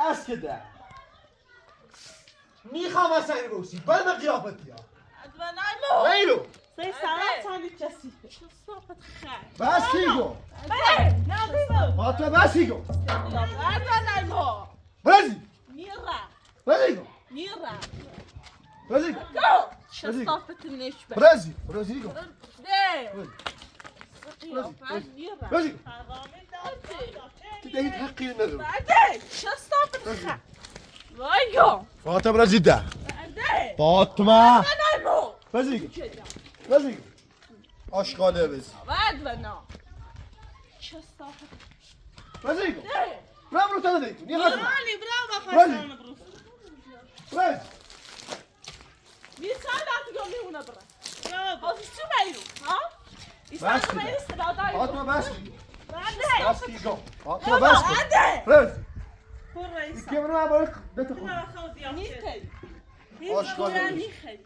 بس كده میخوام اصلا روسی بلد قیافتی ها ویلو سه ساعت سالی چسی بس کیگو فاطمه بس کیگو برازی برازی برازي شصافة النشبة برازي برازي برازي تدعي تحقي النذر بعدين شصافة الخ وايو فاطمه برازي ده فاطمه انا برازي برازي اشغاله بس بعد بنا شصافة برازي برافو تنادي ني غادي يراني برافو خاصة بروف برازي ميسال لا تقولي هنا برا برافو شو بايلو ها بس يسال بايلو استدعاء فاطمه بس بعدين بس كيجو فاطمه بس بعدين برازي هو الرئيس كيف انا بقولك ده تاخذ نيخي اشغاله نيخي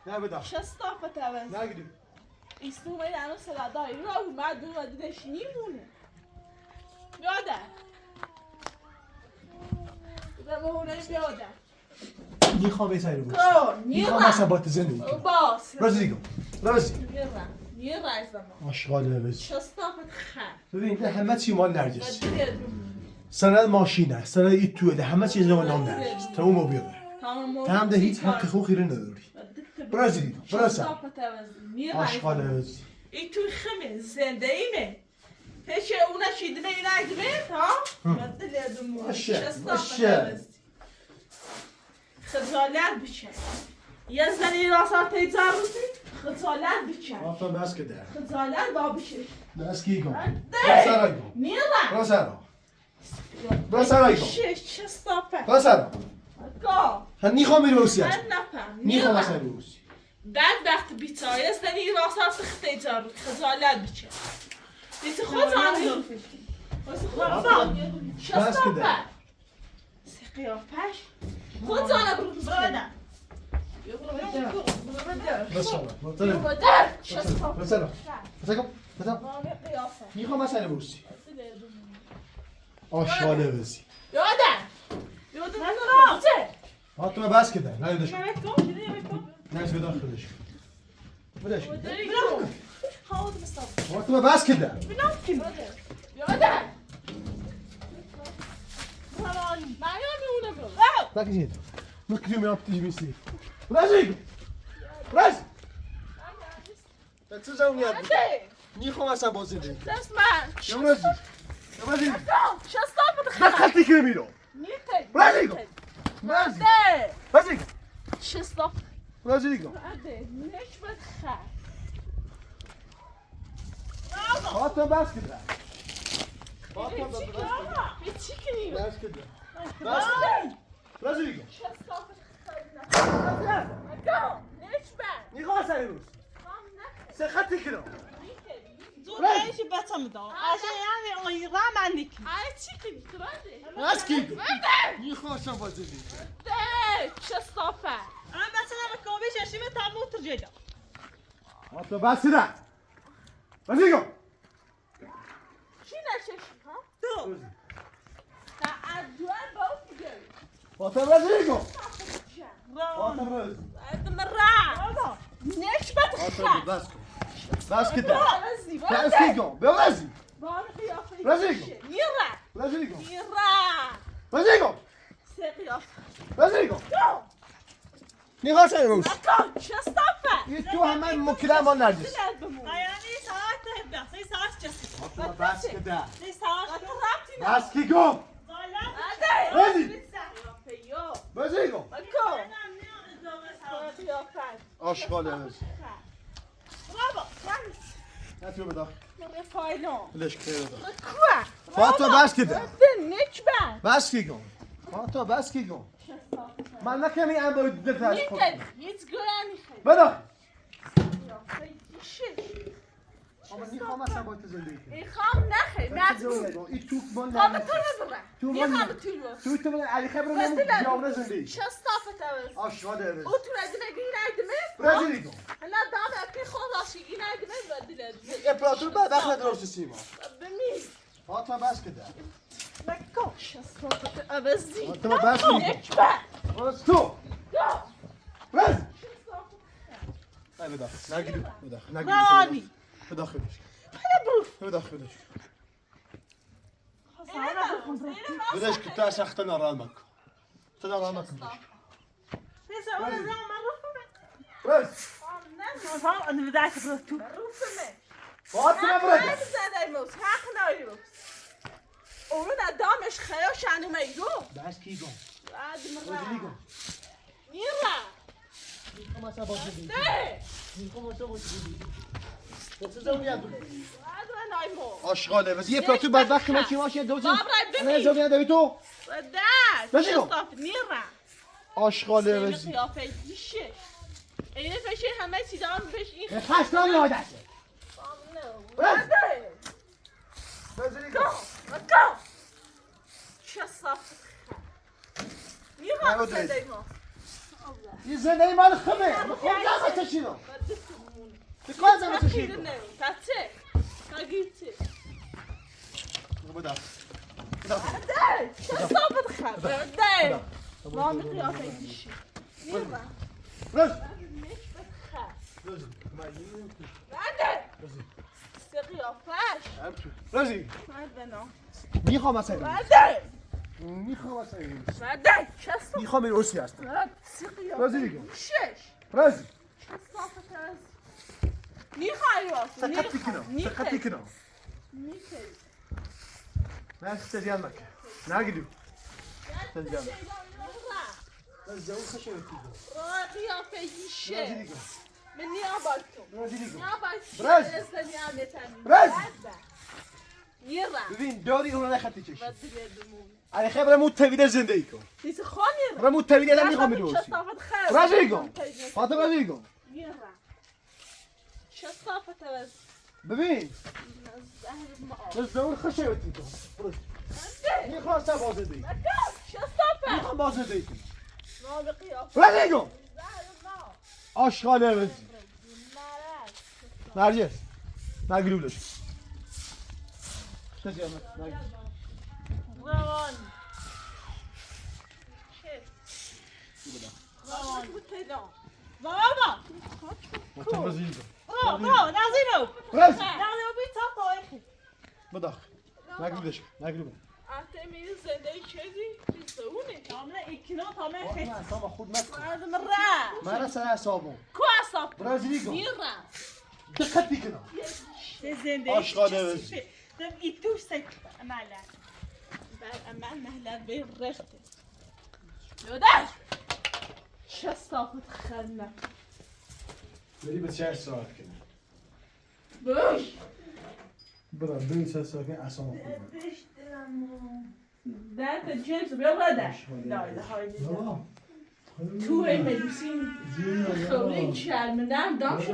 لا بدا شصافة تاوز لا قدي يستوي يعني استدعاء رو ما دو ادش نيمونه بيودا إذا ما هو بيودا میخوام بهتری بود كون میخوام اصلا با زندگی کنم باص برازیگو برازی يرا اسمه آشغاله بز شصافة خان ببین ده همه چی مال نرگس سند ماشینه سند ایتوه ده همه چیز مال نام نرگس تمام و بیاره هم ده هیچ حق خو خیره نداری برازیگو برازی آشغاله بز ایتو خمه زنده ایمه هیچ اونا شیدنه اینا اگمه ها بدل یادمو باشه خجالت بشه یه زنی راسا تیزار روزی خجالت بشه آفرین بس که ده خجالت با بشه بس کی کن برسرایگو میرم برسرا برسرایگو چه صافه برسرا کا نیخوام میری روسی من نفهم نیخوام اصلا روسی بعد وقت بیتای زنی راسا تیزار خجالت بشه دیت خود آنی چه صافه قیافش خود زانه برو برادر بس الله برادر چه صافه برسرا برسرا برسرا قیافه نیخوام اصلا روسی آشغاله بزی یادم رابطه فاطمه بس که ده نه یادش کن yemek kom şimdi yemek kom نه اسم داخل خودش بدش برو حاضر مصطفى فاطمه بس که ده بنامكن یادم براني معايا میونه برو tak is het moet ik me op die missie برازیگو برازی تو زاوم نیاد نیخوام اصلا با زندگی تسمع برازی برازی شو صافت خلاص دخلتی که میرو نيتي برازیگو برازی برازیگو شو صاف برازیگو عدي ليش بتخاف فاطمه بس که ده فاطمه بتشكني بس که ده بس برازیگو شو صافت خلاص ليش بقى نیخوام اصلا روز سه خطی که زود ايش بتمدو عشان يعني غيران عنك عايز تشكني ترى بس کی نیخوام اصلا با زندگی شو صافه انا مثلا بكوبيش اشيمه تعمل ترجيده فاطمه بس که ده برازیگو شي نشش ها تو تعدوا بوفجر فاطمه برازیگو راه فاطمه برازی قد مرة ليش فاطمه بتخاف بس بس که ده برازي بس کیگو برازی قيافة برازيجو. ميرا برازیگو ميرا برازیگو سي قيافة برازیگو نیخوام اصلا روز كون شو صافة این تو همه مکرم ما نرگس طلعت بموت يعني ساعات تهبط سي ساعات جسد فاطمه بس که ده سي ساعات قربتنا بس کیگو ظلام برازي قيافة برازیگو كون انا منين اتزوج قيافة آشغاله بز برافو يعني نتیو بداخل مرة فايلون ليش كده ده كوا فاطمه بس که ده نيتشبان بس کیگو فاطمه بس کیگو من نکمی ام باید دلتش خود نيتل يتقولاني خير بداخل شش اما نیخوام اصلا باید زندگی کنم إخام نخي معتبر این تو من قام نرگس تلو تو برا من يخام تلو تو علی خبر بس نمو لا. جامعه زندگی شو صافة أوز آشغاله بز وترى دمجين عدمه برازیگو أنا دام أكل خلاص يجين عدمه بدل امپراتور بعد داخل درست سیما بمين فاطمه بس که ده لكو شصافة أبزي انت ما بس نكبة بس تو بس هاي بداخل ناقلي بداخل راني بداخل بداخل بداش كنت ساختنا رامك تنا رامك بس أنا بدأت أقول وقتنا برد اون دامش خیلی شنو میگو بس کی گم بعد وزنی گم میرا میخوام اصلا باز بدی نه میخوام اصلا باز بدی بس زومیاد بعد من نایمو آشغاله بس یه پلاتو بعد وقت ما چی ماشین دوزی بابا نه ببین زومیاد دوی تو بعد بشینو. میرا آشغاله سری بس قیافه دیشه اینه فشه همه چیزا هم پیش این خشم یاد است بس وزنی گم گو چه صافت میرا نبود صدای ما یه زنده مال خمه میخوام زمه تشینو بکن زمه تشینو تاتσε کاگیتse بداخل چه صافت خبر ده ما قیافه دیشه میرا بس بعد بس سه قیافش رازی بعد بنا میخوام اصلا بعد میخوام اصلا بعد چه صافت میخوام این روسی هست بعد سه قیافه رازی دیگه شش رازی چه صافت هست میخوای واسه سقطی کنم سقطی کنم میخوای نه استدیان مکه نگیدو استدیان بس زاوی خشه بکیدو راه قیافه رازی دیشه دیگه من نیابتون رازی دیگه نیابتون برز. برز. میرم ببین داری اون رو نخطی چشم بعد دیگه دمون علی خیلی برای مود تویده زندگی کن دیس خانی برای مود تویده الان میخوام چه میدوسی صافت خیر رازی گم فاطمه رازی گم میرم چه صافت هست ببین زهر ما بس زاوی خشه بکیدو میخوام اصلا بازه دی چه صافت میخوام بازه دی کنم ما به قیافه رازی گم زهر ما آشغاله بزی مرد نرگس نگیرو بلش استدیان مکه روان روان بود تدام بابا فاطمه رازی گم برو نازینو رازی نازینو بیتا پایخی بداخل نگیرو بلش نگیرو بلش انت میری زندگی چیزی بیزونه کاملا ایکینا تامه خیلی اصلا خود نکن مرد مرد من سر اعصابم کو اصاب برازیلی گم میرم دقت کنم زنده آشغاله بزی دم ایتوش سک عملا بر عمل مهلت به رخته لودش چه صافت خرنه بری به چه ساعت کنه بوش برا بری چه ساعت کنه اعصابم خود ده تا جنس بیا بردش لا های بابا تو مدیسین خیلی شرمندم داشت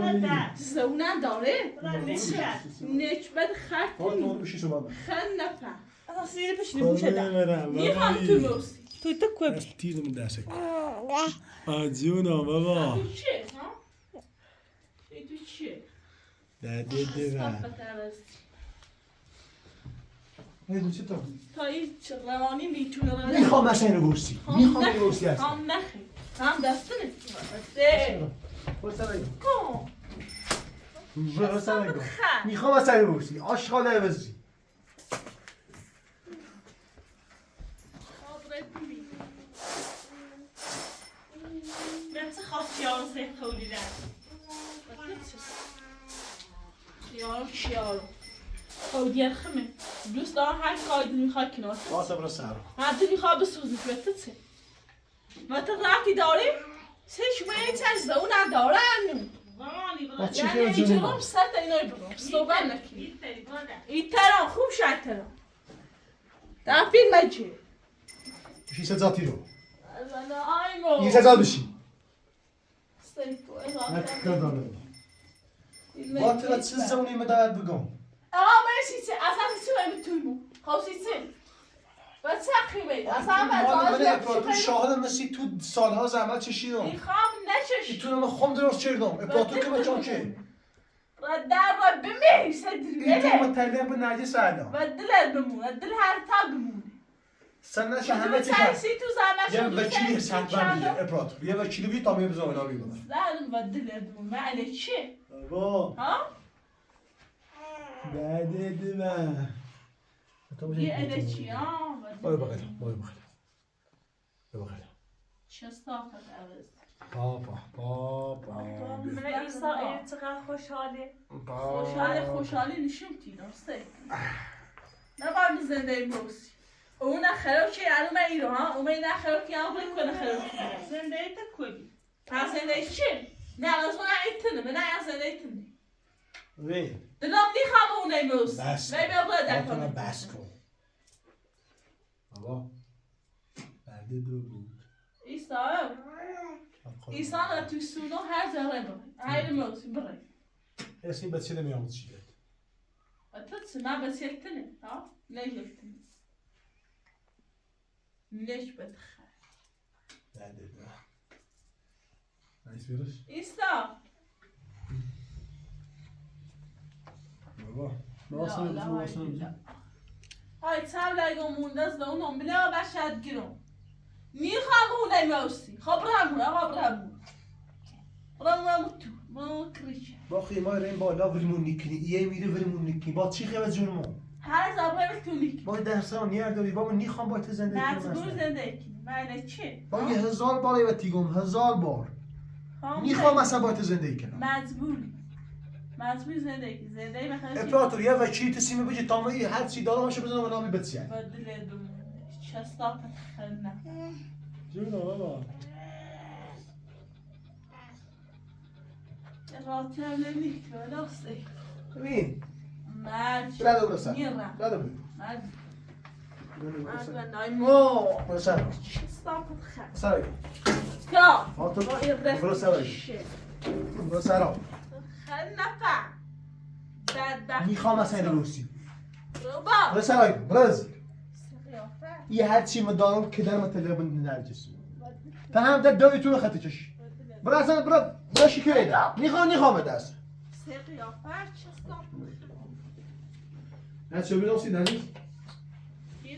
زونم داره نچبت خط تو بشی صبح خن نفهم اصلا سیری پیش نبوشه ده میخوام تو موسی توی تو کوبی تیر من دست آجونا بابا تو چیه ها؟ تو چیه؟ هیدو چی تو؟ تا هیچ روانی میتونه روانی میخوام مثلا اینو گوشتی میخوام اینو گوشتی هست هم نخی هم دست نمیتونه کن میخوام مثلا اینو گوشتی آشغاله بزی من چه خواست یارو سیف تولیدن یارو خودیر خمه دوست دارم هر کاری میخواد کنار واسه برو سر هر دو میخواد بسوزی بهت چه و تو رفتی داری سه شویه چش زون ندارن روانی چی یعنی خیلی جونی اینجورم با سر اینای برام صحبت نکی ایتری باده ایتران خوب شد تران در فیلم چی؟ بشی سزاتی رو آیمو این سزا بشی سیفو نکر داره با تو چه زونی مداد بگم مرسی چه اصلا چی باید تویمو خواستی چه و چه خیلی اصلا من شاهد مسی تو سالها زحمت چشیدم میخوام نچشی میتونم خم درست کردم اپراتور که بچم که و در و بمیری صدری این تو متعلق به نرگس سعدا و دلت بمونه دل هر تا بمونه Sen şu همه چی کرد تو زحمت یه شد وکیلی حتما بگیر امپراتور یه وکیلی بگیر تا میام زاینا بیرون زهرم بدل ادمون معنی چی؟ بابا ها؟ بعد من یه اده چی ها؟ بای بغلم بای بغلم بای بغلم چه صافت عوض بابا من ایسا چقدر خوشحاله. خوشحالی نشون تی درسته نه باید زنده موسی اون خراب که الان من ایرو ها اون من خراب که الان باید کنه خراب زنده ایت کلی. پس زنده چی؟ نه از اون ایتنه من نه از زنده ایتنه وین دلم نیخوام اون موسی بس من بیا باید آتنا کنم بس کن بابا بعد دو بود ایسا نه توی سونو هر زره برای هر موسی برای اسمی بچه نمیام چیه اتت ما بس يلتني ها ليش يلتني ليش بتخيل بعد دو عايز فيروس إيسا بابا ما هاي تساوي لايقو موندز لونهم بلا باشد گیرم میخوام اونای موسی خب برام تو ما کریش باقی ما ریم بالا ولمون نیکنی یه میره ولمون نیکنی با چی خیلی جونمون هر زبان تو نیک با درسان نیار داری بابا نیخوام با تو زندگی کنم مجبور زندگی کنی معنی چی؟ با یه 1000 بار و تیگم 1000 بار نیخوام اصلا با تو زندگی کنم مجبور زندگی میخوای امپراتور یه وکیل تسیمه بجی تامایی هر چی دارم باشه بزنم و نامی بتسیه بدل دوم شستا تخلنا جونه بابا راتب نمیک ولاستی ببین مرج برادر برسن میرم برادر ببین مرج نایمو برسن شستا تخل سرای کا فاطمه برو سرای برو سرای خل نفع بدبخت میخوام اصلا روسی بابا برو سرای برازیل سقیافه یه هر چی مدارم که در مطلع بند نرجس فهم در دویتون خطی چش برو اصلا برو شکایه نیخوام دست سقیافه شستا نه چه بیداسی نریز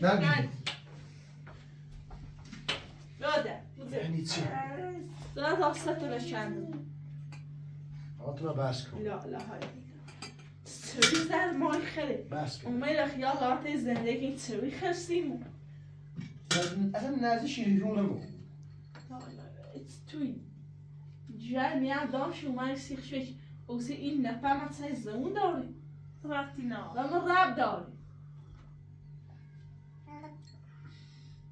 نگید یاده یعنی چی؟ دارم راستتو نشندم آتنا بس کن لا های سوی در مای خیلی بس کن اون خیالات زندگی سوی خستیم اصلا نزدی شیرونمو توی جای میاد داشت اومد سیخ شوش اوسی این نفهمت سای زمون داری وقتی نه. و ما رب داری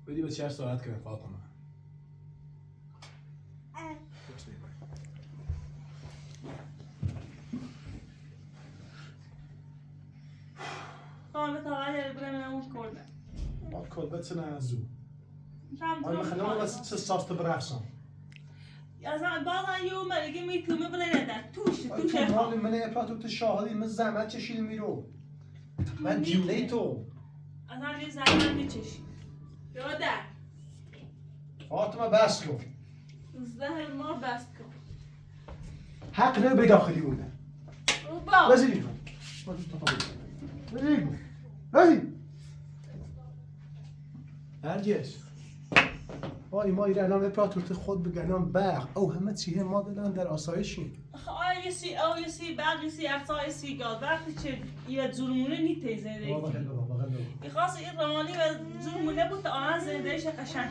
بدی به چهر ساعت کنه فاطمه قامت آقای یه برای من اون کرده. ما کلبت نازو شام آیا خلونا بس ساست برقصم اصلا بعضا یه ملگه میتونه برای ندن توش حالی من اپراتور تشاهدی من زحمت چشیل میرو من جمله تو اصلا یه زحمت میچشی یاده فاطمه بس کن زهر ما بست کن حق نه به داخلی بوده روبا رزیلی کن رزیلی کن رزیل نرجس وای ما ایره الان اپراتور خود بگنم برق او همه چیه ما دلن در آسایشیم آیا یه سی او یه سی برق یه سی افزای یه سی گاز وقتی چه یه ظلمونه نیته زندگی بابا خیلی بابا خیلی بابا یه خاص این روانی و ظلمونه بود تا آن زندگیش قشنگ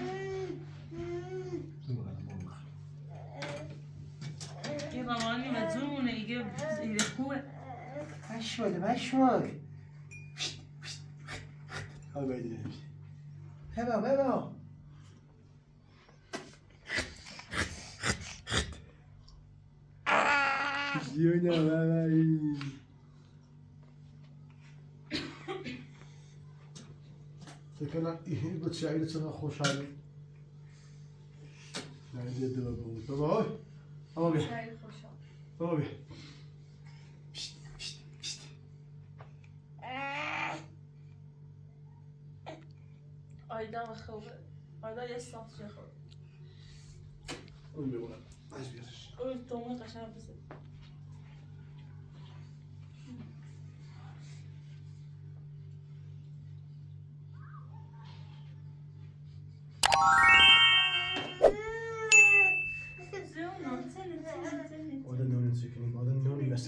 این روانی و ظلمونه ایگه خوبه مشمال ها باید هبا زیونه بابایی فکرم این بود شعیل چقدر خوشحاله نهیده دو بود بابا بابا بیا بابا بیا آیدا خوبه آیدا یه ساعت چه خوبه اون ببونم از بیارش اون تومون قشنگ بسه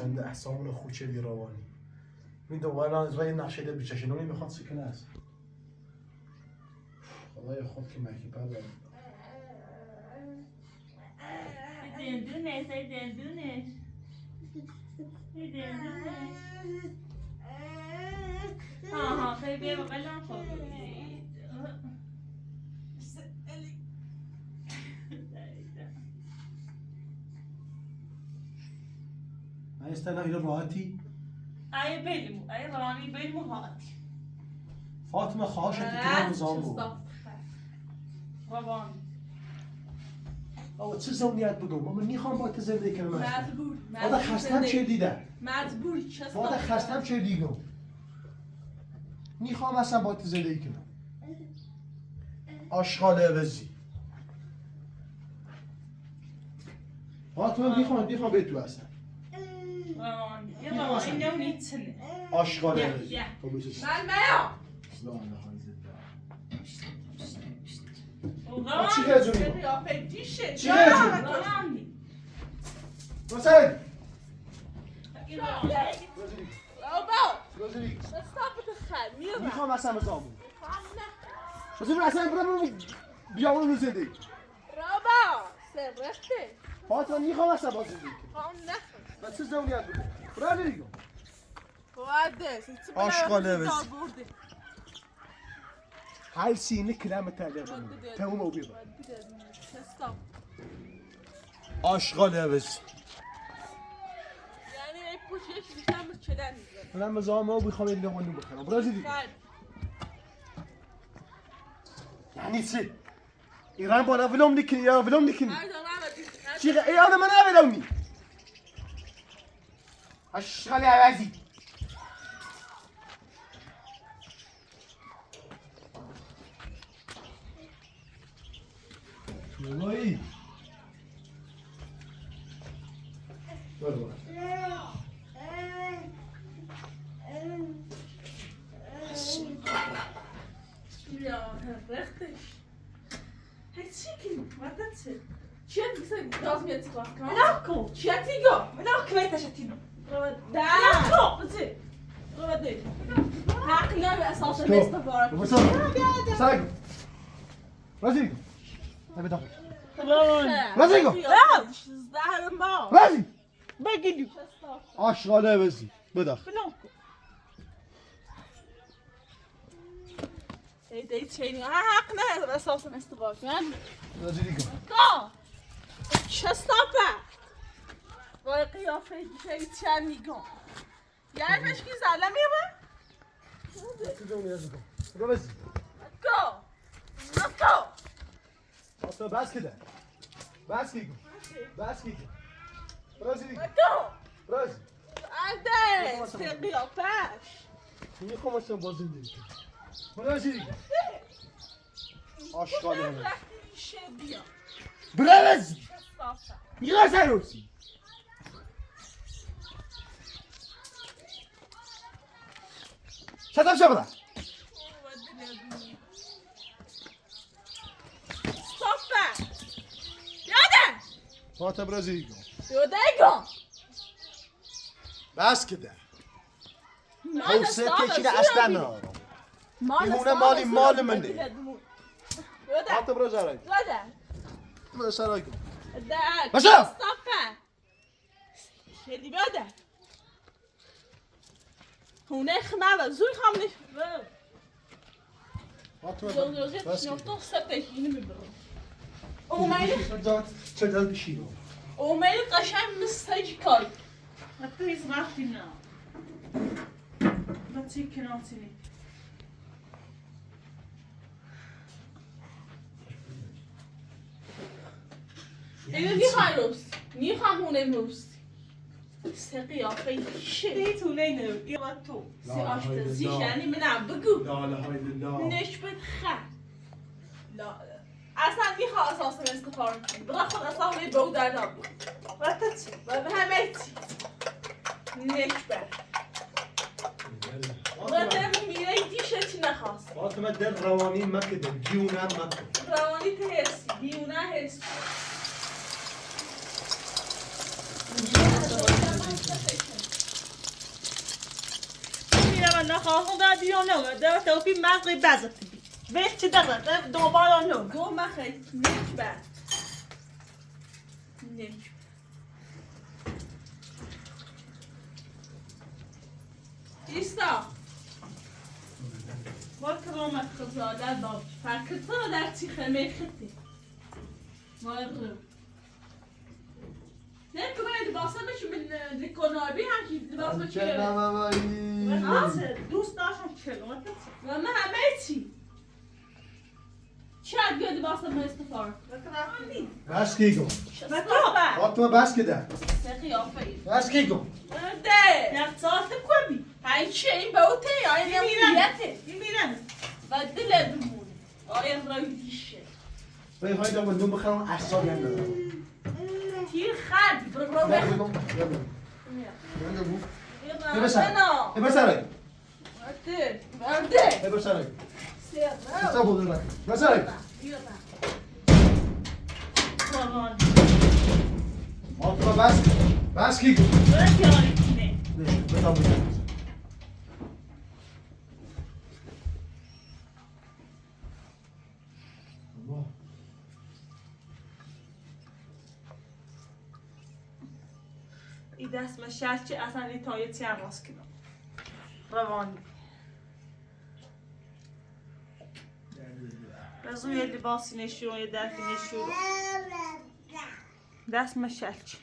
سند احسامون خوچه روانی این دوباره از وای نقشه بچشنونی میخواد سکنه است خدای خود که مکی پدر دندونش دندونش دندونش آها خیلی بیا بقلم خود استنى الى راحتي اي بلمو اي راني بلمو هاتي فاطمه خاشت كده نظام روان او چه زونیت بگم من میخوام با تو زندگی کنم مجبور بعد خستم چه دیدم مجبوری چه بعد خستم چه دیگم میخوام اصلا با تو زندگی کنم آشغال عوضی فاطمه میخوام به تو اصلا يلا إنه نيتسن آشغال عوضی من میا چی گرزونی؟ قیافه دیشه چی گرزونی؟ حسین بابا استاپ بخیر میرم میخوام اصلا بزامون حسین اصلا برم بیامون رو زندگی بابا سرخته فاطمه میخوام اصلا با زندگی خواهم نخواه من چه زونیت بگم برم دیگه واده آشغال عوضی هاي سيني كلام تاجر تمام وبيضة آشغال عوض یعنی این پوشش بیشتر مشکلن میزنه من مزامه وبيخوام اللي هون بخير برازيلي يعني سي إيران بنا فيلم نكني يا فيلم نكني شيء إيه أنا ما نافلوني آشغال عوضي والله والله Ja, richtig. Hey, chicken, wat dat ze? Chef, dat is meer te wachten. مناكو Chatigo. مناكو بيتا شتينو Da. مناكو Wat ze? Wat dit? Haak je bij asal se beste voor. وصل ساق رازيلي هذا دخل رازيلي زهر ما. رازي بقيدو آشغال عوضي بدخل مناكو Hey, dit zijn niet. Haak ne asal se beste voor. Ja. رازيلي Kom. چه stoppen؟ وای قیافه دیگه چند میگم یعنی مشکی زله میره؟ رازي گو نکو حتى بس كده بس كده بس كده رازيلي نکو رازي عده سه قیافهش میخوام اصلا با زندگی رازيلي آشغال عوضي شه بیا برازي چه stoppen؟ يلا ساروسي شطب شبرا stoppen یاده فاطمه برازيلي یاده گم بس كده حوصله كده اصلا ندارم مال مال منه یاده فاطمه برازيلي یاده من سرايكم ده باشا. stoppen خیلی بیاده هونه خمره زوی خام نیست فاطمه زوجت بس نقطه سته اینو میبرم كده شجاع بشيله اومید قشنگ مستجی کار حتى يصغرتنا ما تسكناتني اینو میخوای روست میخوام هونه روست سه قیافه شه ديتو لينا يا تو سی آشپزی یعنی منم بگو لا لا هاي لله نشبت خر لا اصلا میخواه اساسا استفاده کنی بلا خود اصلا اونی به او در نبود واتت و به همه چی نشبت قدم میره دیشه چی نخواست فاطمه دل رواني ما كده جيونا ما كده روانی تهرسی دیونه هرسی نخواهم دادی یا نه در توفی مغری بزرگ بی وقت چه داره دوباره نه گو مخی نیک بر نیک ایستا با کرامت خزاده داد فرکتا در چیخه میختی مارغو نه که باید باسه بشی من دکنابی هم که لباس بشی دوست داشتم کلمت و من همه چی چقدر گردی باسه من استفار بس کیگو شستافه فاطمه بس کده سقیافه بس کیگو ده یک ساعت کمی این چیه این بوته یا این یمیته میمیرم و دل دمونه آیا رای دیشه باید های دامن نون بخرم احساب هم دارم تیر خرد برو برو نه برو بگم برو ای بسرای برده برده ای بسرای سیر حساب بود بسرای بسرای فاطمه بس کیگو نه بتام بگم این دست مشهد چه اصلا این تایه چی هم راست کنم روانی رزو یه لباسی نشون یه درکی نشون دست مشهد چه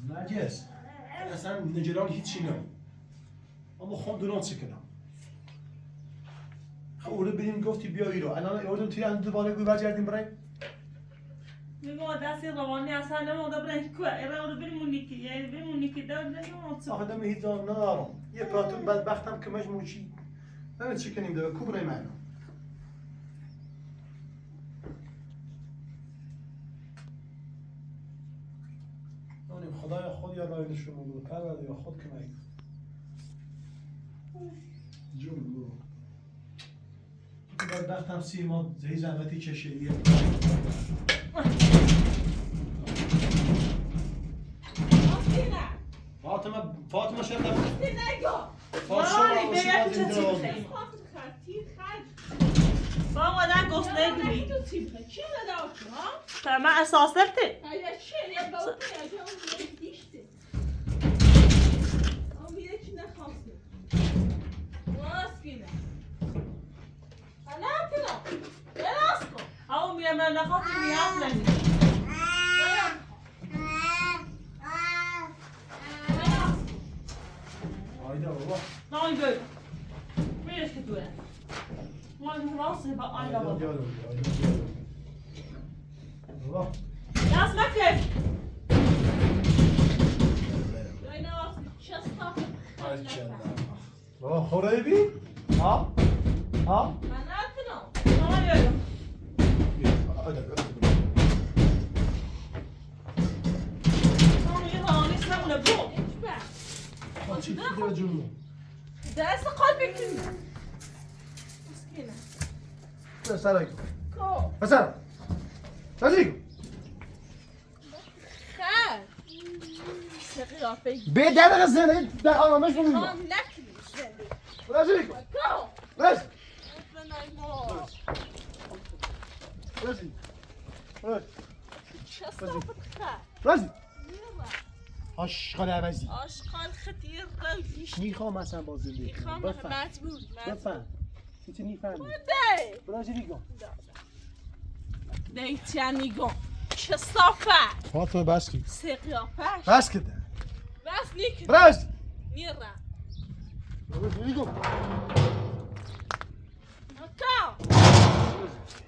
نجس اصلا نجران هیچی نه اما خون دوران چی کنم اوره بریم گفتی بیا ایرو الان اردم توی اند دوباره گوی برگردیم برای میگم دستی روانی اصلا نموده برای که ایران رو بریمونی که یعنی بریمونی که دار نمیمون آخه دم هیچ دارم ندارم یه پراتون بدبختم که مجموعی نمید چی کنیم داره کو برای من نانیم خدایا خود یا رای نشون بود پرورده یا خود کنید جون برو بدبختم سیما زهی زحمتی کشیدیه فاطمه شد وای بیا که چه خیلی با مادر گسله بی تمام اساس دارته او میام من نخواهی میام نمی آیدا بابا نای بگو میرش که توه ما این راسته با آیدا بابا بابا دست مکش بابا خوره بی؟ ها؟ ها؟ نای بگو نای روانی سمونه بو چی دیگه جمعه دست قلبی کنی مسکینه بسرای کو بسر بسر خیر سقیافه به در زنده در آرامش بمون خام نکنی زنده برازیل کو برز افنای ما برازیل برز شستافت خیر برازیل آشغال عوضی آشغال خطیر رویش میخوام اصلا با زندگی میخوام مجبور بفهم چی میفهمی ده برازیلیگو دیتیانیگو شستافت فاطمه بس کی سقیافش بس کده بس نیکن برز نیره برازیلیگو مکا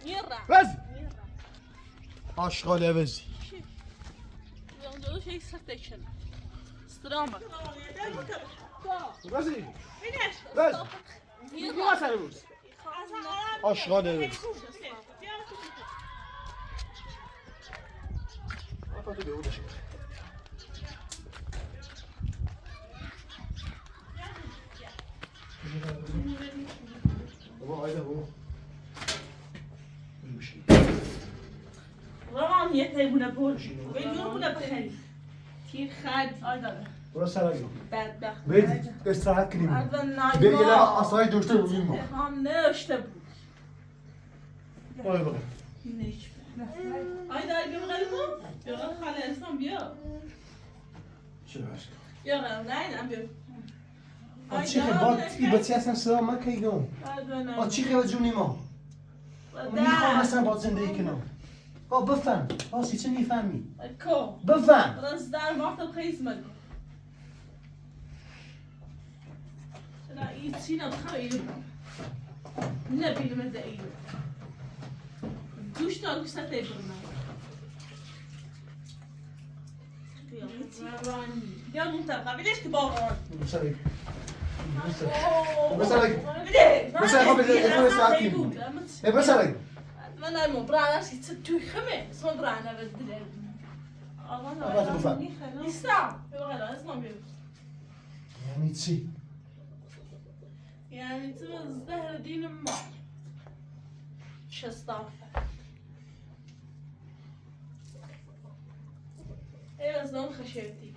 نیره برز نیره آشغال عوضی یادو شی ستشن استراما برازیل بینش برز نیره میگه سر روز آشغال عوضی تو به اونش حیوونه برش به نورمونه بخری تیر خد آیداره برو سرگم بدبخت برید استراحت کنیم اردوان بیا یه نایما اصلای داشته بودیم ما هم نشته بود بای بای نیش آیدار بیا بغلمون بیا بغل خاله اسلام بیا چه باشه بیا بغل نه بیا آچی خیلی با تی اصلا صدا من که گم آچی خیلی جونی ما میخوام اصلا با زندگی کنم بفهم باسی چه میفهمی کو بفهم راست در وقت خیز من چرا این چینا بخواه نبینم از ایرو گوش تا گوش تا تیبرنا یا منطقه بیدش که باقر بسرگ بسرگ من المو برانا شيء تسوي خمه اسمه برانا بدل يستع يبغى اسمه بيو یعنی چی؟ يعني تبغى الزهر دين ما شستافة ايه زون خشيتي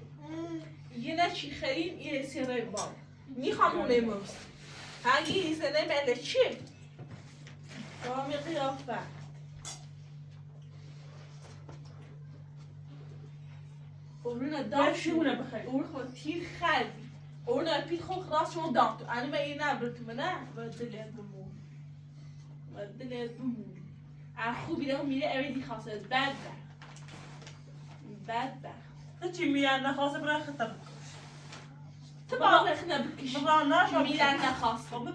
ينا شي خرين إيه سيري باب ني خاموني موس هاجي سنة بعد شيء قامي قيافة اونو داشونه بخیر اون خود تیر خردی اون اپید خود خلاص شما داغتو انا ما اینا برتو منه بدلیت بمون خوبی دارم میره اویدی خاصه بدبخت چی میان نخواسته برای خطر تو باقی خنا بکشی براناش میرن نخواسته مونه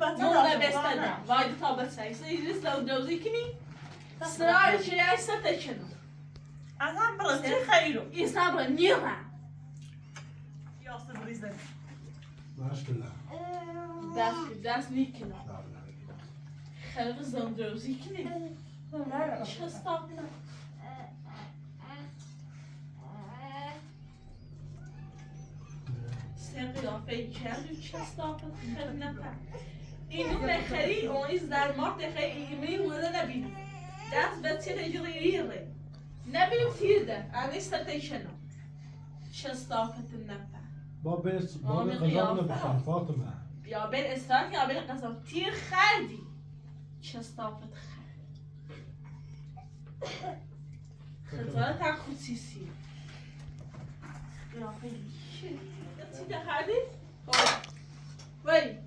بستده واید تا بسایی سیریس لو دوزی کنی سرار شریعی سته چنو از هم برستی خیرو این صبر نیره یاسه بریزه ماشاءالله دست نیکنه خیلی زندروزی کنی چه استاپ نه سه قیافه کردی چه استاپ خیلی نفر اینو نخری اون ایز در مارت خیلی ایمی وده نبینی دست به تیر اجریره نبینیم تیر ده انا استرتیشنو چه استافت النفر با قضامونو بخیر فاطمه یا بین استراحت یا بین قضا تیر خردی چه استافت خطوات تا خصوصی یا خیلی چی ده خردی؟ وی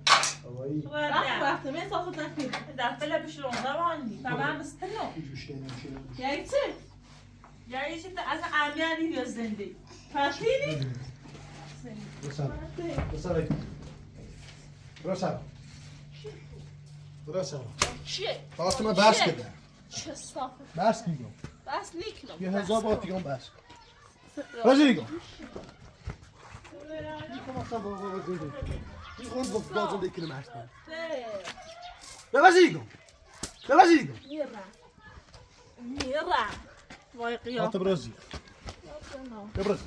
وقت من ساخت نکنیم در فعلا بشلون روانی طبعا بستنو یعنی چه؟ یعنی چی از امیانی یا زنده فاتینی؟ برسا چیه؟ فاطمه بس کده چه استافت بس میگم بس نیکنم یه هزار بار دیگه بس راجع میگم میخوام اصلا با زنده میخوام با زنده کنم اصلا بس میگم بس میگم میره وای قیافه فاطمه برازی برازی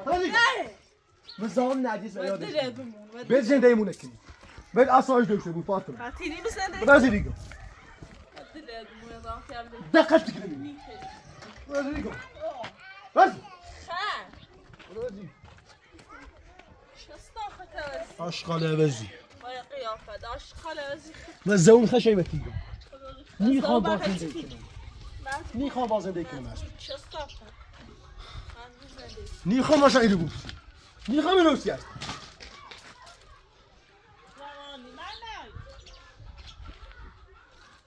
برازی بزام نجیس یادش به زنده ایمونه کنی به اصلاش داشته بود فاطمه فاتینی بزنده برازی دیگم دقت دقت کنی برازی دیگم برازی برازی آشغال عوضی وای قیافه داشت خاله ازی و زون خشیمت دیگم میخوام با زنده کنم میخوام با زنده کنم چه استافت میخوام ماشا ایرو بود میخوام اینو سیاست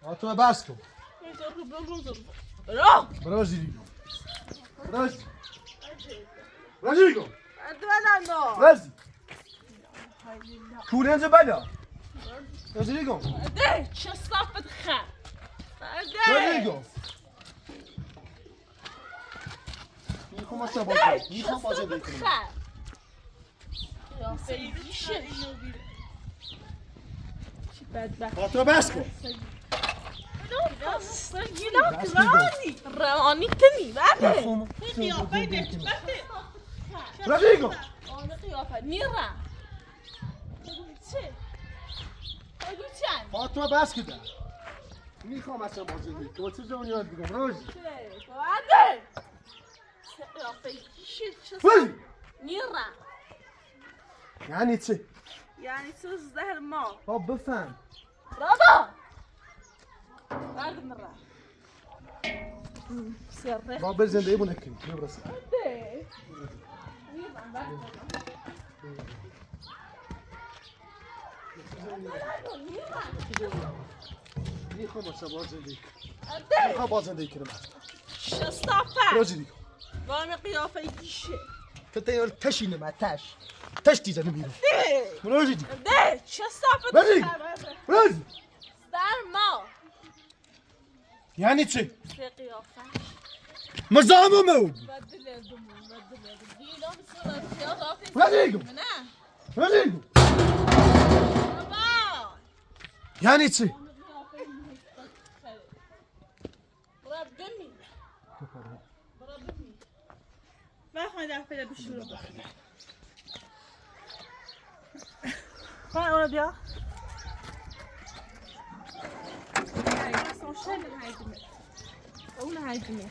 فاطمه بس کن برازی دیگم برازی برازی دیگم برازی کولنز بلا برازی دیگم ده چه استافت خر برازی دیگم میخوام ماشا با میخوام با زنده کنم فاطمه بس کن روانی کنی بله برازی دیگم قیافه میره چه؟ بگو چند فاطمه بس کده میخوام اصلا با زندگی تو چه جوانی یاد بگم روزی بده قیافه شیت ولی نیرم یعنی چه؟ یعنی تو زهر ما با بفهم بابا بردم را سره با بر زندگی بو نکنی نبرسه بده نیرم بردم میخوام اصلا با زندگی بده میخوام با زندگی کنم شستافه روزی دیگه وام قیافه دیشه تو تیار تشینه من تش دیزه نمیرم ده روزی دیگه ده شستافه بده روزی در ما یعنی چه؟ سه قیافه مزامو مود بدل دمون بدل دینا بسیار قیافه ولی دیگه نه روزی دیگه بابا یعنی چه؟ بخواه دفعه بشورو اونو بیا اون هایدیمه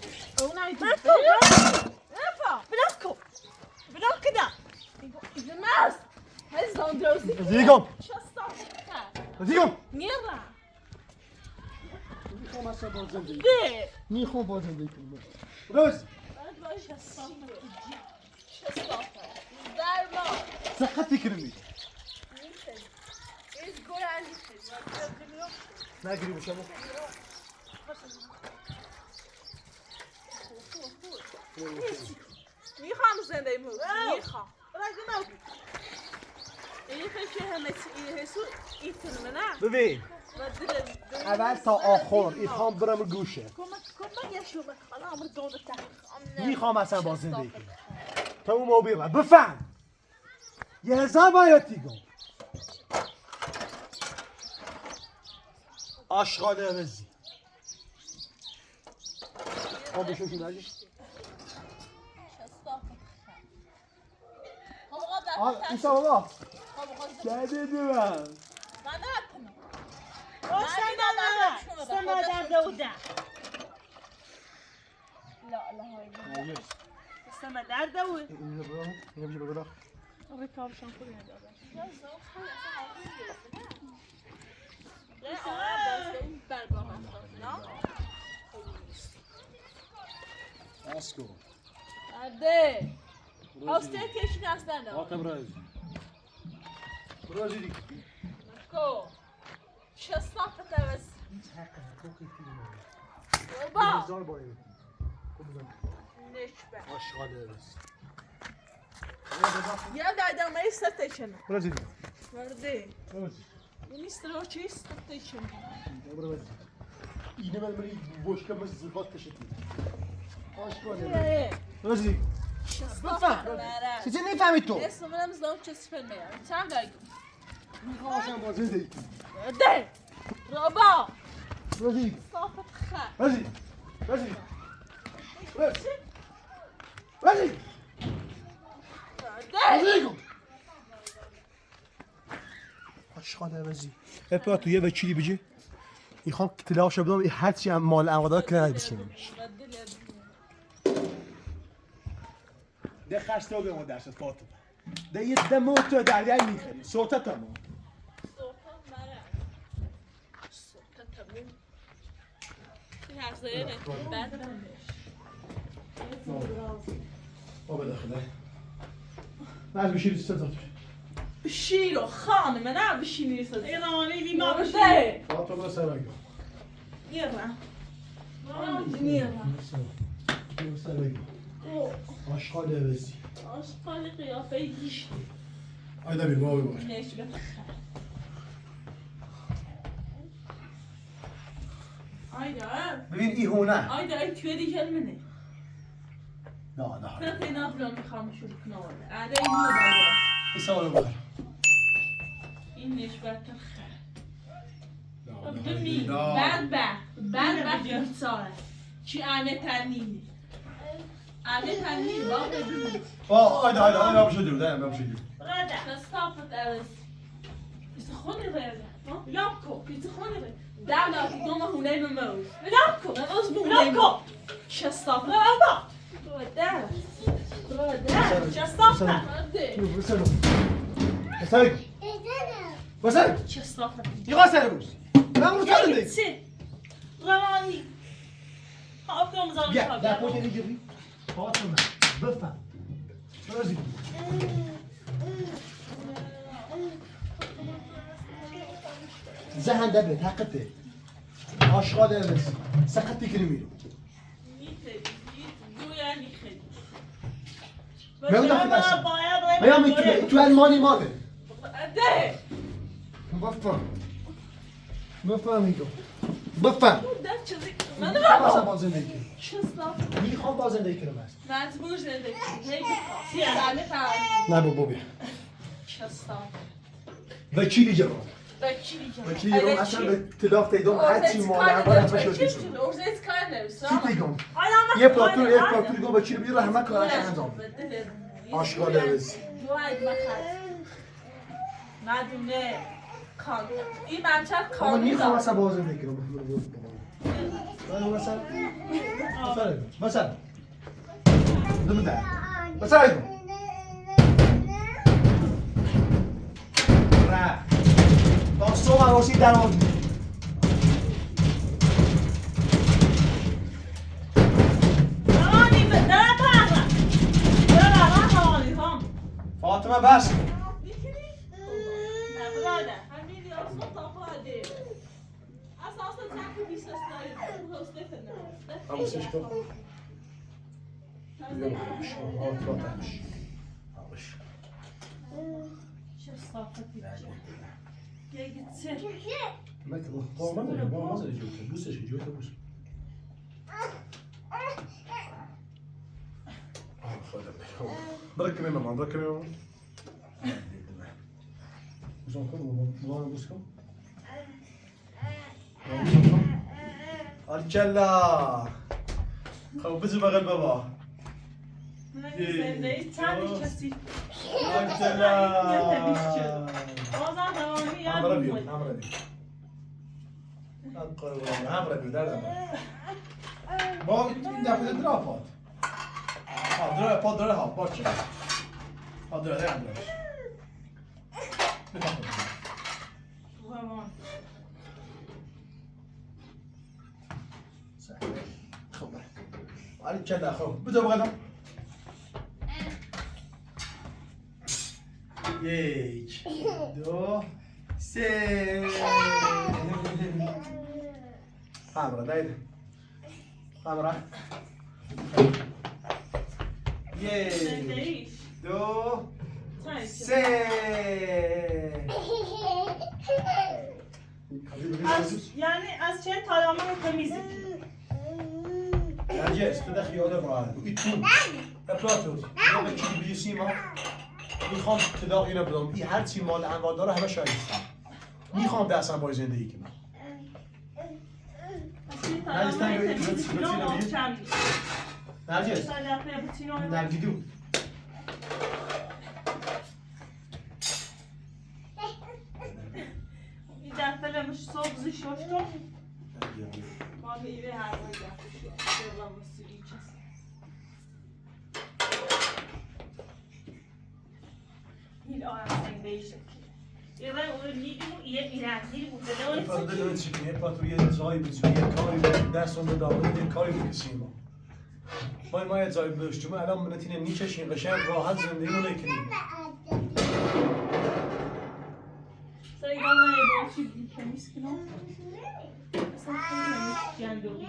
بلوك كده الناس هزهم جوزي دیگم شو دیگم نيرا میخوام اصلا با زندگی ده میخوام با زندگی کنم روزی در ما صحتی کنمی ايش قول عندي نگیری بشم میخوام زنده مو میخوام این خیلی همه هسو ایتون نه ببین اول تا آخر میخوام برم گوشه کمک یا شو بخاله عمر دون تحقیق میخوام اصلا با زندگی کنم تا اون موبیل بفهم 1000 باید دیگم آشغاله بزی آب بشون که نگی ایسا بابا کده دوم سما در دوده لا لا هاي سما در دوده اینو بجی بگرا رکاب شامپو نداره اسکو ده هاسته کشی نستنده آتم رازی رازی دیگه کو شستافه تبس بابا 1000 باید نشبه آشغاله بزی یا دایدم ما استیشن رازی دیگه ورده رازی نیسترو چی استیشن اینه من بری بوشکم مثل زیبات کشتی آشغاله رازی بفهم چیزی نفهمی تو اسم منم زدم چه فیلمه چند دایدم میخوام اصلا با زندگی ده رابا رازی صافت خر رازی رازی رازی ده آشغاله بزی اپا تو یه وکیلی بجی میخوام تلاش بدم هرچی هم مال اموال کنار بشینم ده خسته به ما درس فاطمه ده یه دمو تو دریا میخری صوتا تمام ما بداخله نه بشیر استاد بشیرو خانم نه بشینی استاد ایرانی دی ما ده فاطمه سرگا نیرم نیرم آشغاله بزی آشقال قیافه دیش آیدا بیر بابا بیر نشبه آیدا ببین ای هونه آیدا ای توی دیگر منه نه من خیلی نبرم میخوام شروع کنم آره این مداره ای سوالو بخیر این نشبه تخه نه ببین بعد بیچاره چی امه تنینی امه تنینی با ببین آیدا بشه دیو ده بشه دیو شستافت اوز is خودی ریده لابكو پیت خونه به دعنا که گم هونه مموز لابكو مموز بونه لابكو شستاف لابا در شستافة بسرق بسرق شستاف يغا سرقوس لا مو سرقني سي رواني أبدو مزال يا لا كوجا يجري فاطمه بفهم رازي زهن دبلت حقته اشغال بس سقطي كلميرو ما يوضح في الأسر ما يوم يتوى تو الماني ماذا ده بفهم بفهم يجو بفهم ده چیزی من خلاص نمی‌فهمم بازنده کی شستاف میخوام بازنده کی نماز مجبور زندگی هی سیاله فهم نه بابا بیا شستاف وکیلی جواب وکیلی جان وکیلی جواب اصلا به تلاف تیدم هر چی مال اول همه شد میشه اورزیت کار نمی‌سا سی تیگم یه پلاتور گم وکیل بیرو همه کارش انجام آشغال بس دوای مخاط ندونه کار این منچت اما کار میخوام می‌دم اصلا بازنده کی مثلا دم ده مثلا را داستو عروسی در آن رواني بدأ بارا بارا رواني هم فاطمه بس نه برادر همین یاسو تافاده اساسا تاکو بیسستای هستت نه همون سش کن شستافة يا جتسي بركب يا ماما بركب يا ماما وزن كم بوسكم الكلا خبز بغل بابا زندگی تنی کسی الكلا بازم روانی عمرو بيو یاد عمرو بيو عمرو بيو ده بابا این دفعه درافات درافات داره ها باشه داره عمرو روان خب الكلا خب بدو بغلم یک دو سه عمرو دايده عمرو یک زندگیش دو تنی سه یعنی از چه تالامه تمیزی نرجس تو ده خیال راحت ایتون اپلاتوس یه چیزی بیشی سیما میخوام تدا اینو بدم این هر چی مال انواع داره همه شایسته میخوام دستم با زندگی کنم از چه تالامه تمیزی کنم آبچم نرجس سالفه بچینو نرگیدو این دفعه لمش صبح زی شوشتو ما میره هر وقت دفعه مسیری چیز این آرام زندگیشه یه اون نیدیمو یه ایرانی بوده اپلاتو داره چی کنه اپلاتو یه جایی بزنی یه کاری دست اون داره یه کاری بکشیم ما یه جایی داشتیم الان بنتینه میکشیم قشنگ راحت زندگی رو نکنیم سعی کنم یه بار چی بیکنیست کنم اصلا خیلی جندوری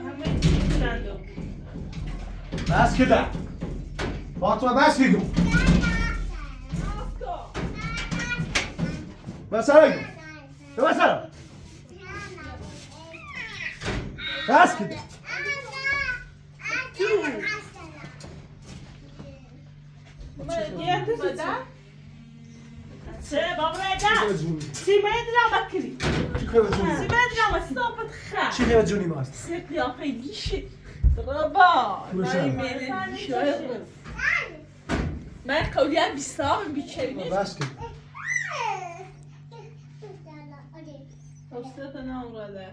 همه جندوری بس كده فاطمه بس بگو بس بگو بس كده سه بابا رجع سیمه درام بکری چی خیلی جونی سیمه درام استوپت خا چی خیلی جونی ماست سه قیافه گیشه ربا برسان. من شاید من قولیت بیستام بیچه بس کن استاد نام راده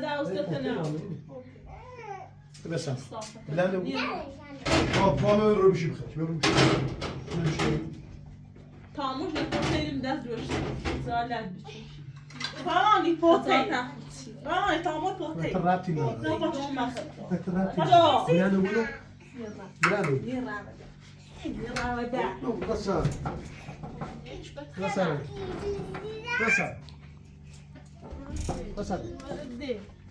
استاد نام بسم بلند پانو رو بشی بخیر برو بشی تاموش نکنیم دست روشت زالت بچی رانی پوتی نخوچی رانی تامور پوتی رابطی نداره نه باش مخه بلند برو بلند برسان برسان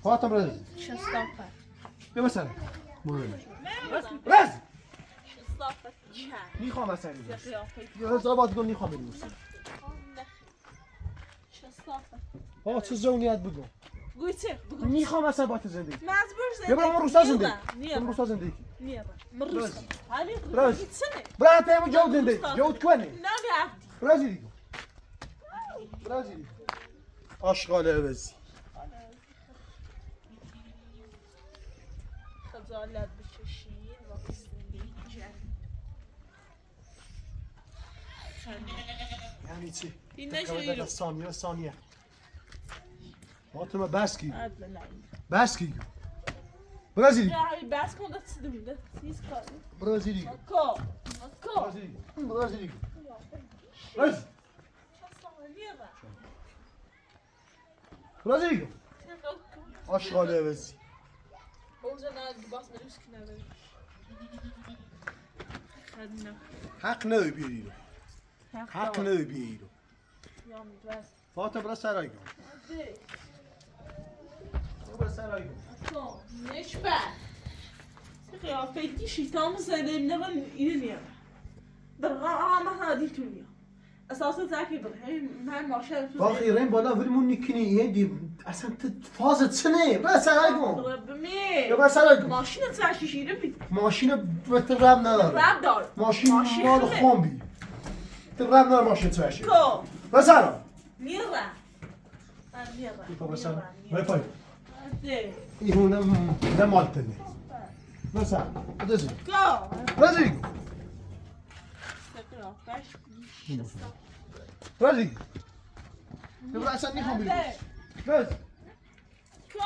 فاطمه رز بیا مثلا رز میخوام مثلا یا رز آباد کن میخوام بریم آقا چه زونیت بگو گویچه میخوام مثلا با تو زندگی مزبور زندگی بیا برام روستا زندگی نیه روستا زندگی نیه مروستا حالی راز. گویچه برای تیم جود زندگی جود کنی نمی عبدی برازیلی برازیلی آشغال عوضی خجالت بکشید وقتی زندگی جدید یعنی چی؟ این نشویرو ثانیه فاطمه بس کی عدل نعیم بس کی برازیلی راهی بس کن ده چی دومده چیز کاری برازیلی مکو برازیلی راز برازیلی آشغال عوضی اوزا نه باس بریش که نداری خدنا حق نداری بیاری رو حق نداری بیاری رو یا میدوز فاطمه برا سرای کن برا سرای کن نشبه قیافه دی شیطان زده نبن اینه نیام در ما هادی تونیا اساسا زاکی بره من ماشین باقی رین بالا ولمون نکنی یه دی اصلا فازت سنه برا سرای کن ربمی یا برا سرای کن ماشین زاکی شیره بی ماشین به رب نداره رب دار ماشین مال خومبی رب نداره ماشین توشی کو برا سرای نیره نیره برا سرای برا پای ده این نه مالتنه برا سرای برازیلی کو برازیلی برازیلی برا اصلا میخوام بیرون برازیلی کو